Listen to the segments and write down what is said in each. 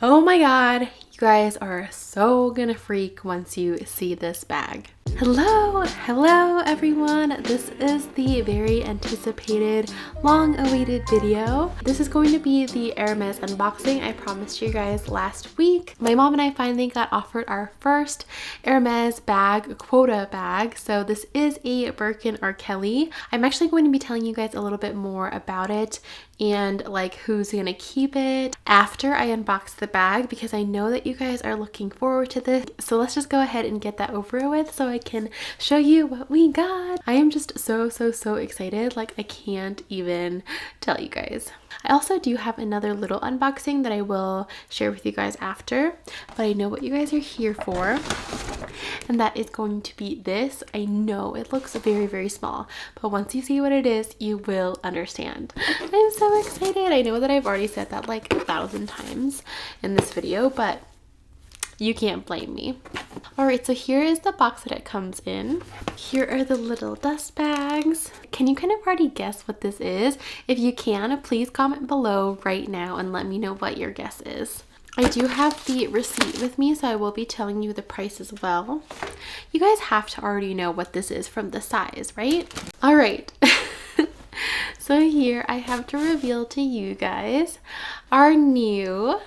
Oh my god, you guys are so gonna freak once you see this bag. Hello everyone. This is the very anticipated, long-awaited video. This is going to be the Hermes unboxing I promised you guys last week. My mom and I finally got offered our first Hermes bag, Quota bag. So this is a Birkin or Kelly. I'm actually going to be telling you guys a little bit more about it and like who's gonna keep it after I unbox the bag, because I know that you guys are looking forward to this. So let's just go ahead and get that over with so I can show you what we got. I am just so excited, like I can't even tell you guys. I also do have another little unboxing that I will share with you guys after, but I know what you guys are here for, and that is going to be this. I know it looks very small, but once you see what it is, you will understand. I'm so excited. I know that I've already said that like 1,000 times in this video, but you can't blame me. Alright, so here is the box that it comes in. Here are the little dust bags. Can you kind of already guess what this is? If you can, please comment below right now and let me know what your guess is. I do have the receipt with me, so I will be telling you the price as well. You guys have to already know what this is from the size, right? Alright. So here I have to reveal to you guys our new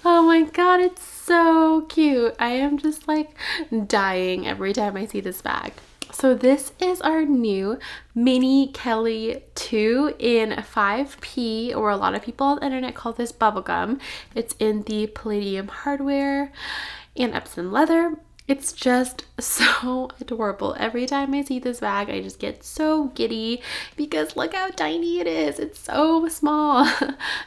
oh my god, it's so cute. I am just like dying every time I see this bag. So this is our new mini Kelly 2 in 5P, or a lot of people on the internet call this bubblegum. It's in the palladium hardware and Epsom leather. It's just so adorable. Every time I see this bag, I just get so giddy because look how tiny it is. It's so small.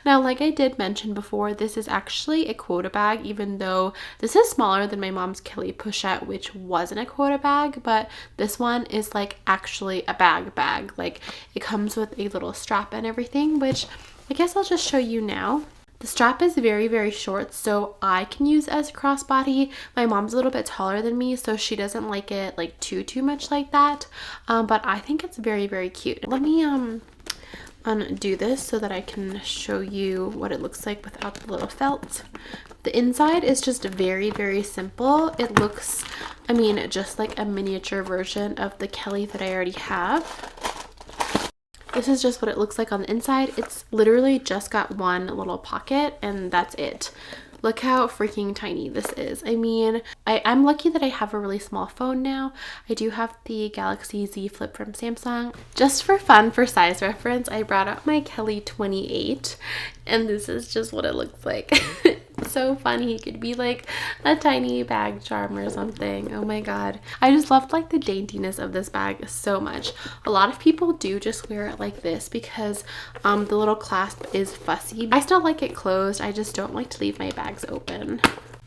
Now, like I did mention before, this is actually a Quota bag, even though this is smaller than my mom's Kelly Pochette, which wasn't a Quota bag, but this one is like actually a bag. Like it comes with a little strap and everything, which I guess I'll just show you now. The strap is very short, so I can use as a crossbody. My mom's a little bit taller than me, so she doesn't like it like too much like that. But I think it's very cute. Let me undo this so that I can show you what it looks like without the little felt. The inside is just very simple. It looks, I mean, just like a miniature version of the Kelly that I already have. This is just what it looks like on the inside. It's literally just got one little pocket and that's it. Look how freaking tiny this is. I mean, I'm lucky that I have a really small phone now. I do have the Galaxy Z Flip from Samsung. Just for fun, for size reference, I brought out my Kelly 28 and this is just what it looks like. It's so funny. It could be like a tiny bag charm or something. Oh my god. I just loved like the daintiness of this bag so much. A lot of people do just wear it like this because the little clasp is fussy. I still like it closed. I just don't like to leave my bags open.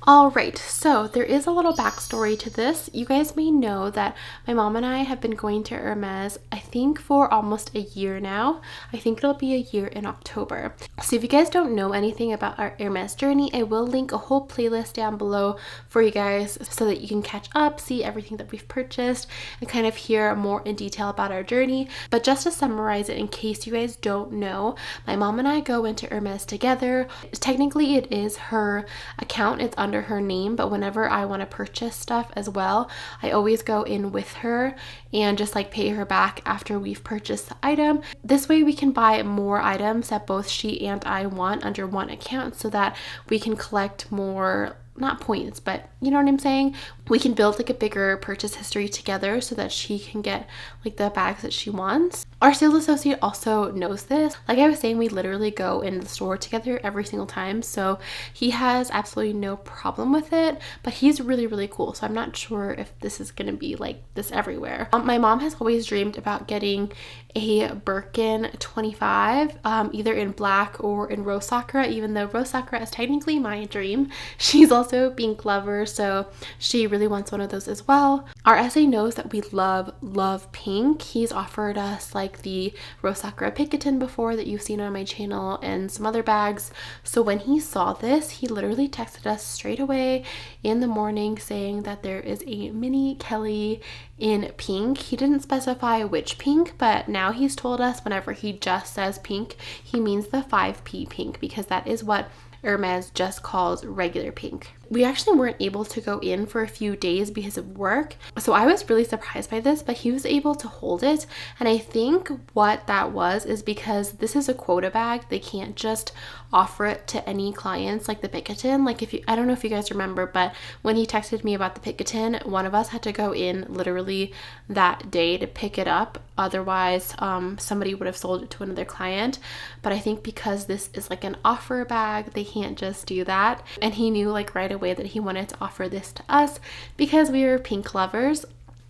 Alright, so there is a little backstory to this. You guys may know that my mom and I have been going to Hermes, I think for almost a year now. I think it'll be a year in October. So if you guys don't know anything about our Hermes journey, I will link a whole playlist down below for you guys so that you can catch up, see everything that we've purchased, and kind of hear more in detail about our journey. But just to summarize it in case you guys don't know, my mom and I go into Hermes together. Technically it is her account, it's under her name, but whenever I want to purchase stuff as well, I always go in with her and just like pay her back after we've purchased the item. This way we can buy more items that both she and I want under one account so that we can collect more, not points, but you know what I'm saying? We can build like a bigger purchase history together so that she can get like the bags that she wants. Our sales associate also knows this. Like I was saying, we literally go in the store together every single time, so he has absolutely no problem with it, but he's really cool, so I'm not sure if this is gonna be like this everywhere. My mom has always dreamed about getting a Birkin 25, either in black or in rose sakura, even though rose sakura is technically my dream. She's also also pink lover, so she really wants one of those as well. Our SA knows that we love pink. He's offered us like the Rose Sakura Picketon before that you've seen on my channel and some other bags. So when he saw this, he literally texted us straight away in the morning saying that there is a mini Kelly in pink. He didn't specify which pink, but now he's told us whenever he just says pink, he means the 5P pink, because that is what Hermes just calls regular pink. We actually weren't able to go in for a few days because of work, so I was really surprised by this, but he was able to hold it. And I think what that was is because this is a quota bag. They can't just offer it to any clients like the Picketon. Like, I don't know if you guys remember, but when he texted me about the Picketon, one of us had to go in literally that day to pick it up. Otherwise, somebody would have sold it to another client. But I think because this is like an offer bag, they can't just do that. And he knew like right away that he wanted to offer this to us because we are pink lovers.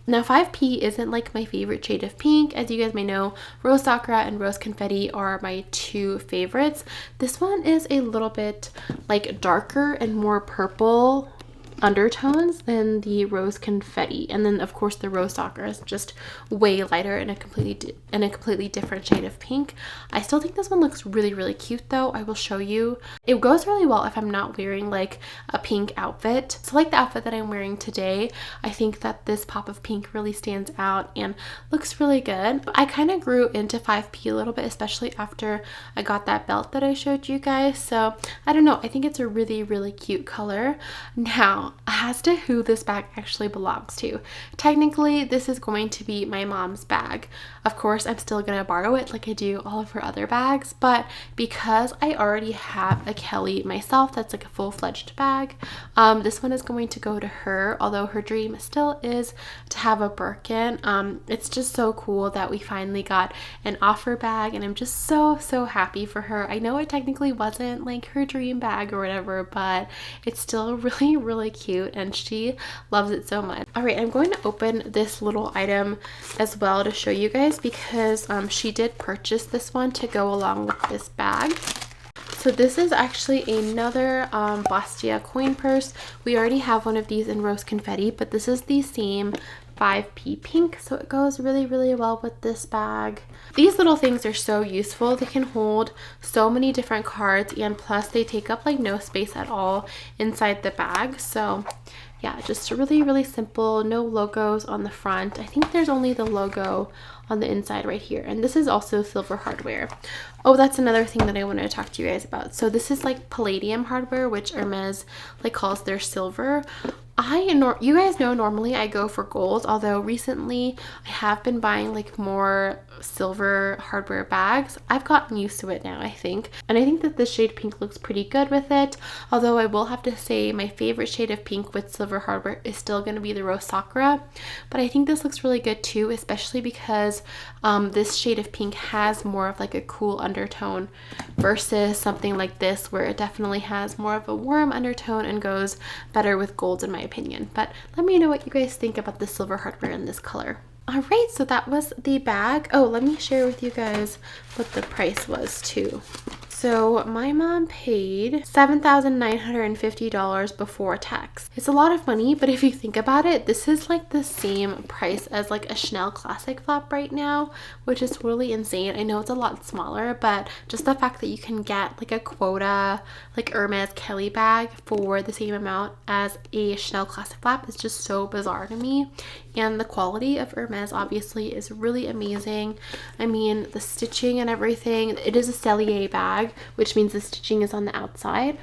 Now 5P isn't like my favorite shade of pink. As you guys may know, Rose Sakura and Rose Confetti are my two favorites. This one is a little bit like darker and more purple undertones than the Rose Confetti, and then of course the Rose Sakura is just way lighter in a completely different shade of pink. I still think this one looks really cute though. I will show you. It goes really well if I'm not wearing like a pink outfit. So like the outfit that I'm wearing today, I think that this pop of pink really stands out and looks really good. I kind of grew into 5P a little bit, especially after I got that belt that I showed you guys. So I don't know, I think it's a really cute color. Now, as to who this bag actually belongs to, technically this is going to be my mom's bag. Of course, I'm still gonna borrow it like I do all of her other bags, but because I already have a Kelly myself that's like a full-fledged bag, this one is going to go to her, although her dream still is to have a Birkin. It's just so cool that we finally got an offer bag, and I'm just so happy for her. I know it technically wasn't like her dream bag or whatever, but it's still really cute and she loves it so much. All right, I'm going to open this little item as well to show you guys because she did purchase this one to go along with this bag. So this is actually another Bastia coin purse. We already have one of these in Rose Confetti, but this is the same 5P pink, so it goes really well with this bag. These little things are so useful. They can hold so many different cards, and plus they take up like no space at all inside the bag. So yeah, just really simple. No logos on the front. I think there's only the logo on the inside right here, and this is also silver hardware. Oh, that's another thing that I wanted to talk to you guys about. So this is like palladium hardware, which Hermes like calls their silver. You guys know normally I go for gold, although recently I have been buying like more silver hardware bags. I've gotten used to it now, I think, and I think that this shade pink looks pretty good with it, although I will have to say my favorite shade of pink with silver hardware is still going to be the Rose Sakura, but I think this looks really good too, especially because this shade of pink has more of like a cool undertone versus something like this where it definitely has more of a warm undertone and goes better with gold in my opinion. But let me know what you guys think about the silver hardware in this color. All right, so that was the bag. Oh, let me share with you guys what the price was too. So my mom paid $7,950 before tax. It's a lot of money, but if you think about it, this is like the same price as like a Chanel Classic flap right now, which is really insane. I know it's a lot smaller, but just the fact that you can get like a Quota, like Hermes Kelly bag for the same amount as a Chanel Classic flap is just so bizarre to me. And the quality of Hermes obviously is really amazing. I mean, the stitching and everything. It is a Cellier bag, which means the stitching is on the outside.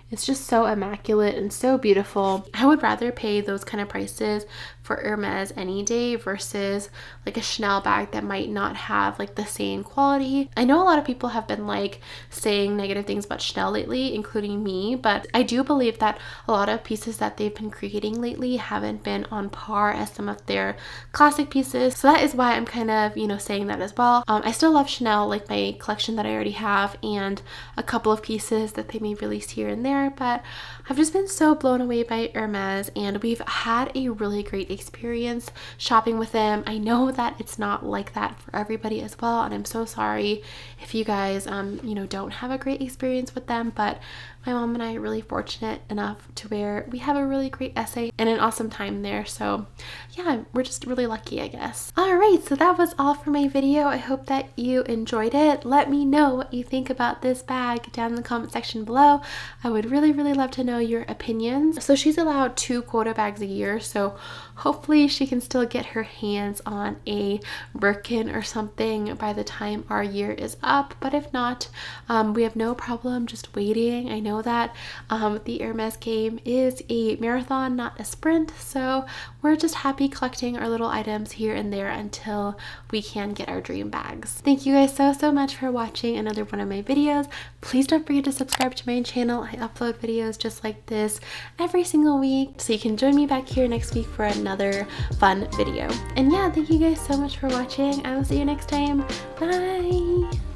It's just so immaculate and so beautiful. I would rather pay those kind of prices for Hermes any day versus like a Chanel bag that might not have like the same quality. I know a lot of people have been like saying negative things about Chanel lately, including me, but I do believe that a lot of pieces that they've been creating lately haven't been on par as some of their classic pieces. So that is why I'm kind of, you know, saying that as well. I still love Chanel, like my collection that I already have and a couple of pieces that they may release here and there. more, but I've just been so blown away by Hermes, and we've had a really great experience shopping with them. I know that it's not like that for everybody as well, and I'm so sorry if you guys you know, don't have a great experience with them, but my mom and I are really fortunate enough to where we have a really great essay and an awesome time there. So yeah, we're just really lucky, I guess. All right, so that was all for my video. I hope that you enjoyed it. Let me know what you think about this bag down in the comment section below. I would really love to know your opinions. So she's allowed 2 quota bags a year, so hopefully she can still get her hands on a BIRKIN or something by the time our year is up. But if not, we have no problem just waiting. I know that the Hermes game is a marathon, not a sprint, so we're just happy collecting our little items here and there until we can get our dream bags. Thank you guys so much for watching another one of my videos. Please don't forget to subscribe to my channel. I upload videos just like this every single week, so you can join me back here next week for another fun video. And yeah, thank you guys so much for watching. I will see you next time. Bye!